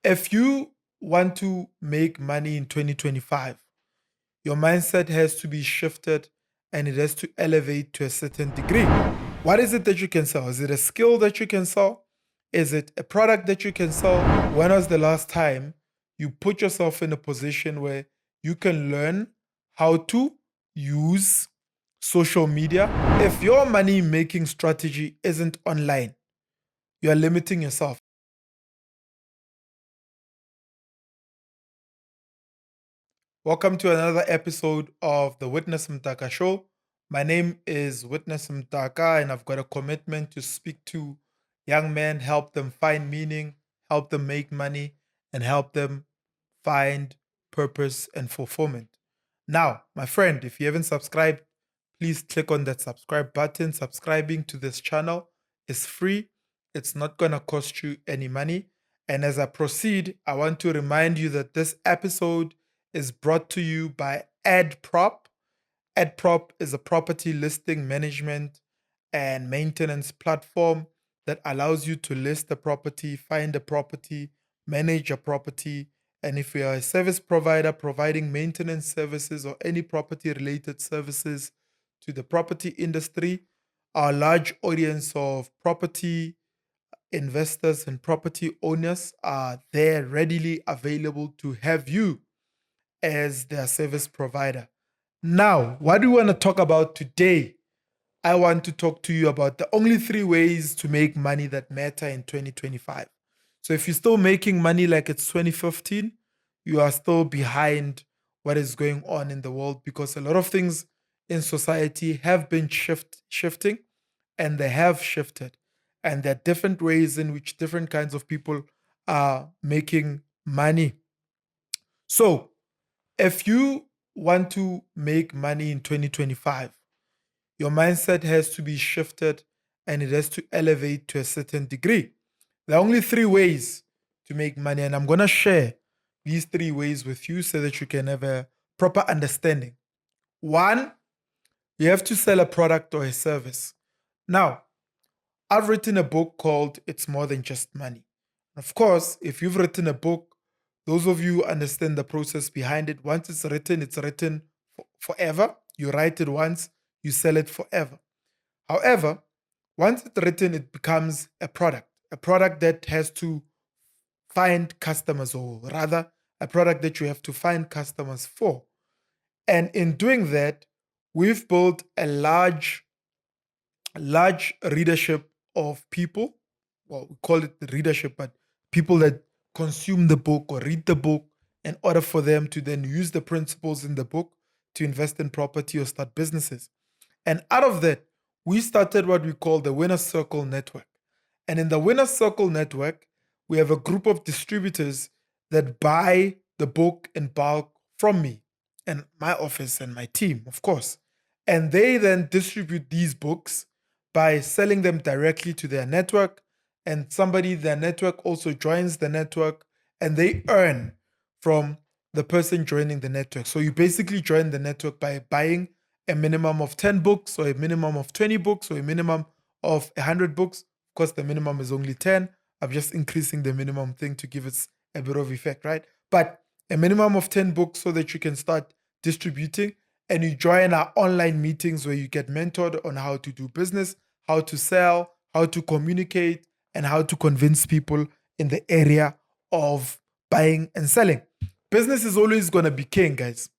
If you want to make money in 2025, your mindset has to be shifted and it has to elevate to a certain degree. What is it that you can sell? Is it a skill that you can sell? Is it a product that you can sell? When was the last time you put yourself in a position where you can learn how to use social media? If your money making strategy isn't online, you are limiting yourself. Welcome to another episode of the Witness Mtaka Show. My name is Witness Mtaka, and I've got a commitment to speak to young men, help them find meaning, help them make money, and help them find purpose and fulfillment. Now, my friend, if you haven't subscribed, please click on that subscribe button. Subscribing to this channel is free, it's not going to cost you any money. And as I proceed, I want to remind you that this episode is brought to you by AdProp. AdProp is a property listing management and maintenance platform that allows you to list a property, find a property, manage a property. And if you are a service provider providing maintenance services or any property related services to the property industry, our large audience of property investors and property owners are there readily available to have you as their service provider. Now, what do we want to talk about today? I want to talk to you about the only three ways to make money that matter in 2025. So if you're still making money like it's 2015, you are still behind what is going on in the world, because a lot of things in society have been shifting, and they have shifted. And there are different ways in which different kinds of people are making money. So if you want to make money in 2025, your mindset has to be shifted and it has to elevate to a certain degree. There are only three ways to make money, and I'm going to share these three ways with you so that you can have a proper understanding. One, you have to sell a product or a service. Now, I've written a book called It's More Than Just Money. Of course, if you've written a book, those of you who understand the process behind it. Once it's written forever. You write it once, you sell it forever. However, once it's written, it becomes a product that has to find customers, or rather, a product that you have to find customers for. And in doing that, we've built a large readership of people. Well, we call it the readership, but people that consume the book or read the book in order for them to then use the principles in the book to invest in property or start businesses. And out of that, we started what we call the Winner Circle Network. And in the Winner Circle Network, we have a group of distributors that buy the book in bulk from me and my office and my team, of course. And they then distribute these books by selling them directly to their network. And somebody, their network also joins the network, and they earn from the person joining the network. So you basically join the network by buying a minimum of 10 books, or a minimum of 20 books, or a minimum of 100 books. Of course, the minimum is only 10. I'm just increasing the minimum thing to give it a bit of effect, right? But a minimum of 10 books so that you can start distributing, and you join our online meetings where you get mentored on how to do business, how to sell, how to communicate, and how to convince people in the area of buying and selling. Business is always going to be king, guys.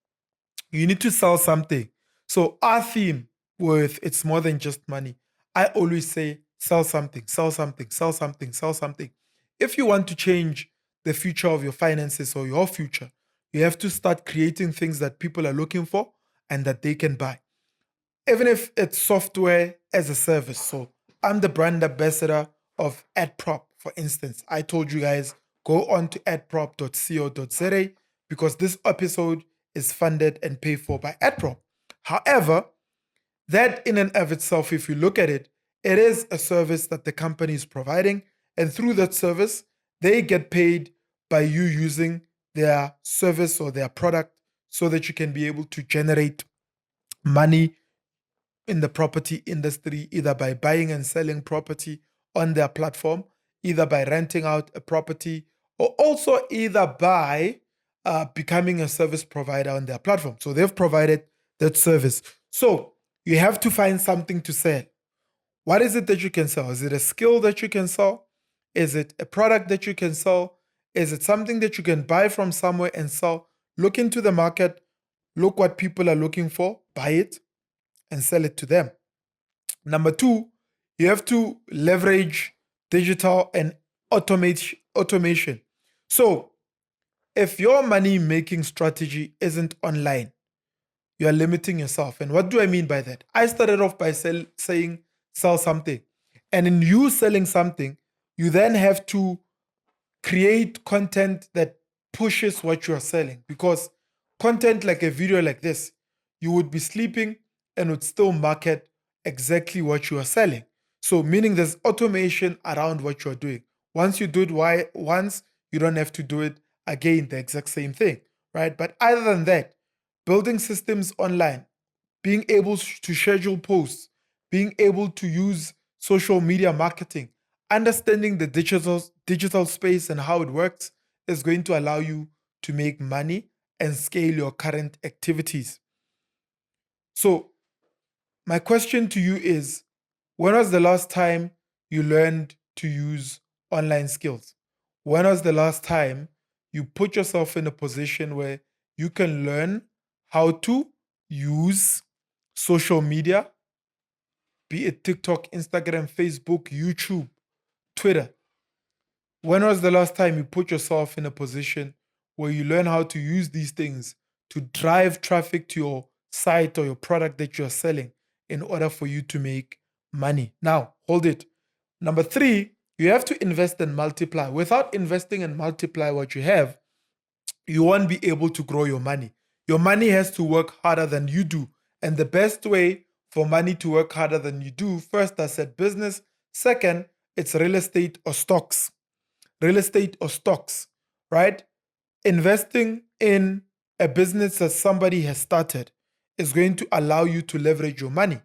You need to sell something. So our theme with It's More Than Just Money, I always say sell something, sell something, sell something, sell something. If you want to change the future of your finances or your future, you have to start creating things that people are looking for and that they can buy. Even if it's software as a service. So I'm the brand ambassador of AdProp, for instance. I told you guys, go on to adprop.co.za because this episode is funded and paid for by AdProp. However, that in and of itself, if you look at it, it is a service that the company is providing. And through that service, they get paid by you using their service or their product so that you can be able to generate money in the property industry, either by buying and selling property on their platform, either by renting out a property, or also either by becoming a service provider on their platform. So they've provided that service. So you have to find something to sell. What is it that you can sell? Is it a skill that you can sell? Is it a product that you can sell? Is it something that you can buy from somewhere and sell? Look into the market, look what people are looking for, buy it, and sell it to them. Number two, you have to leverage digital and automation. So if your money making strategy isn't online, you are limiting yourself. And what do I mean by that? I started off by saying sell something. And in you selling something, you then have to create content that pushes what you're selling. Because content like a video like this, you would be sleeping and would still market exactly what you are selling. So meaning there's automation around what you're doing. Once you do it once, you don't have to do it again, the exact same thing, right? But other than that, building systems online, being able to schedule posts, being able to use social media marketing, understanding the digital space and how it works is going to allow you to make money and scale your current activities. So, my question to you is, when was the last time you learned to use online skills? When was the last time you put yourself in a position where you can learn how to use social media, be it TikTok, Instagram, Facebook, YouTube, Twitter? When was the last time you put yourself in a position where you learn how to use these things to drive traffic to your site or your product that you're selling in order for you to make money? Now, hold it. Number three, you have to invest and multiply. Without investing and multiply what you have, you won't be able to grow your money. Your money has to work harder than you do. And the best way for money to work harder than you do, first, I said business. Second, it's real estate or stocks. Real estate or stocks, right? Investing in a business that somebody has started is going to allow you to leverage your money.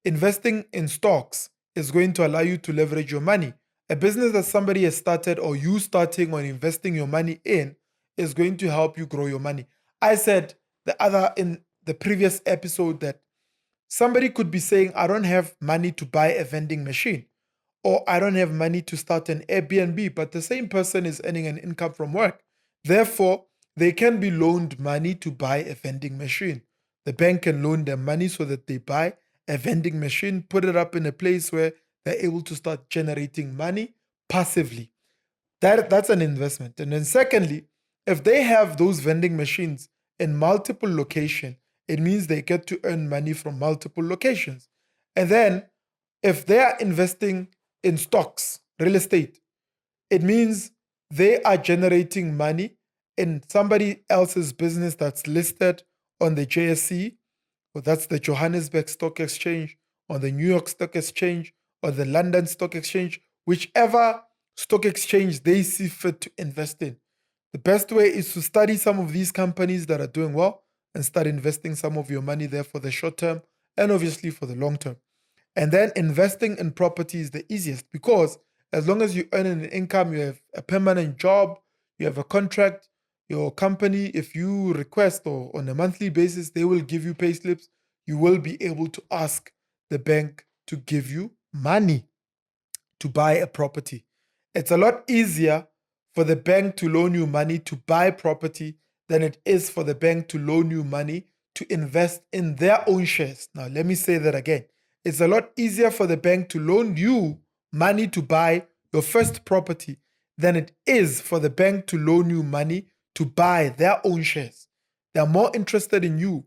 Investing in stocks is going to allow you to leverage your money. A business that somebody has started or you starting or investing your money in is going to help you grow your money. I said in the previous episode that somebody could be saying, I don't have money to buy a vending machine, or I don't have money to start an Airbnb, but the same person is earning an income from work. Therefore, they can be loaned money to buy a vending machine. The bank can loan them money so that they buy a vending machine, put it up in a place where they're able to start generating money passively. That's an investment. And then secondly, if they have those vending machines in multiple locations, it means they get to earn money from multiple locations. And then if they are investing in stocks, real estate, it means they are generating money in somebody else's business that's listed on the JSE, or that's the Johannesburg Stock Exchange, or the New York Stock Exchange, or the London Stock Exchange, whichever stock exchange they see fit to invest in. The best way is to study some of these companies that are doing well and start investing some of your money there for the short term and obviously for the long term. And then investing in property is the easiest because as long as you earn an income, you have a permanent job, you have a contract, your company, if you request or on a monthly basis, they will give you pay slips. You will be able to ask the bank to give you money to buy a property. It's a lot easier for the bank to loan you money to buy property than it is for the bank to loan you money to invest in their own shares. Now, let me say that again. It's a lot easier for the bank to loan you money to buy your first property than it is for the bank to loan you money to buy their own shares. They're more interested in you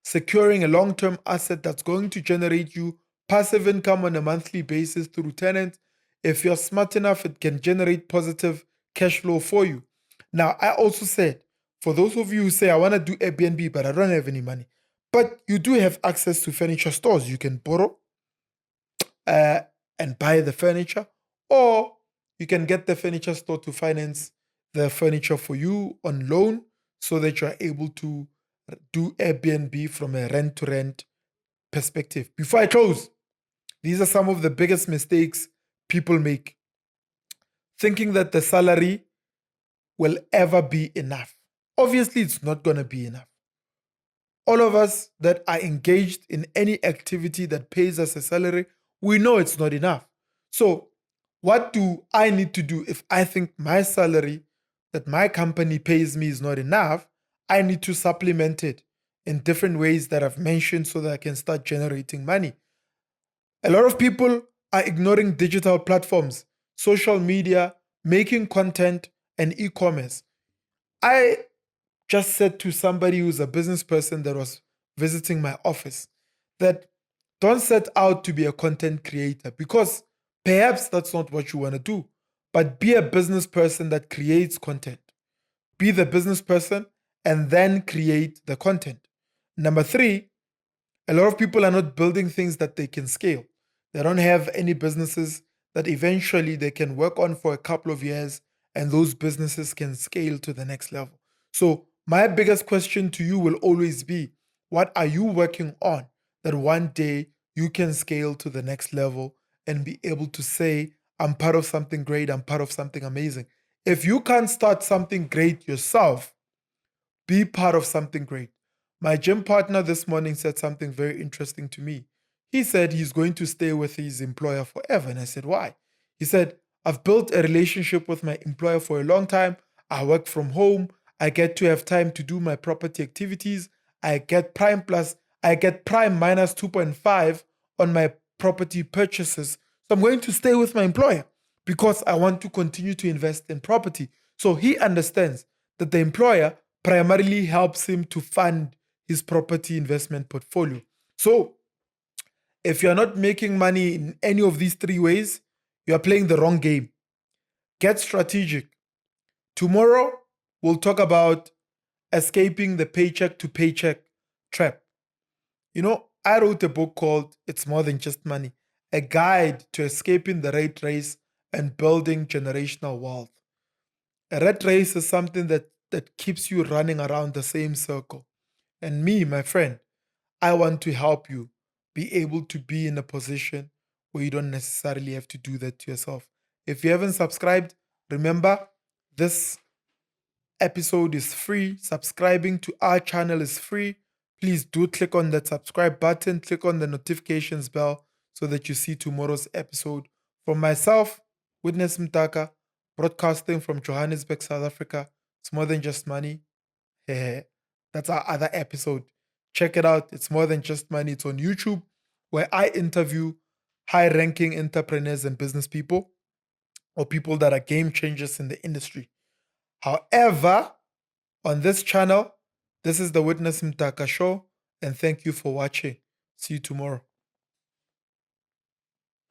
securing a long-term asset that's going to generate you passive income on a monthly basis through tenants. If you're smart enough, it can generate positive cash flow for you. Now, I also said, for those of you who say, I want to do Airbnb, but I don't have any money, but you do have access to furniture stores. You can borrow and buy the furniture, or you can get the furniture store to finance the furniture for you on loan so that you're able to do Airbnb from a rent to rent perspective. Before I close, these are some of the biggest mistakes people make. Thinking that the salary will ever be enough. Obviously, it's not going to be enough. All of us that are engaged in any activity that pays us a salary, we know it's not enough. So, what do I need to do if I think my salary that my company pays me is not enough? I need to supplement it in different ways that I've mentioned so that I can start generating money. A lot of people are ignoring digital platforms, social media, making content, and e commerce. I just said to somebody who's a business person that was visiting my office that don't set out to be a content creator because perhaps that's not what you want to do, but be a business person that creates content. Be the business person and then create the content. Number three, a lot of people are not building things that they can scale. They don't have any businesses that eventually they can work on for a couple of years and those businesses can scale to the next level. So, my biggest question to you will always be what are you working on that one day you can scale to the next level and be able to say, I'm part of something great, I'm part of something amazing. If you can't start something great yourself, be part of something great. My gym partner this morning said something very interesting to me. He said he's going to stay with his employer forever. And I said, why? He said, I've built a relationship with my employer for a long time. I work from home. I get to have time to do my property activities. I get prime minus 2.5 on my property purchases. So I'm going to stay with my employer because I want to continue to invest in property. So he understands that the employer primarily helps him to fund his property investment portfolio. So, if you're not making money in any of these three ways, you are playing the wrong game. Get strategic. Tomorrow, we'll talk about escaping the paycheck to paycheck trap. You know, I wrote a book called It's More Than Just Money, a guide to escaping the rat race and building generational wealth. A rat race is something that keeps you running around the same circle. And me, my friend, I want to help you be able to be in a position where you don't necessarily have to do that to yourself. If you haven't subscribed, remember this episode is free. Subscribing to our channel is free. Please do click on that subscribe button, click on the notifications bell so that you see tomorrow's episode. From myself, Witness Mtaka, broadcasting from Johannesburg, South Africa. It's more than just money. That's our other episode. Check it out. It's more than just money. It's on YouTube where I interview high ranking entrepreneurs and business people or people that are game changers in the industry. However, on this channel, this is the Witness Mtaka Show, and thank you for watching. See you tomorrow.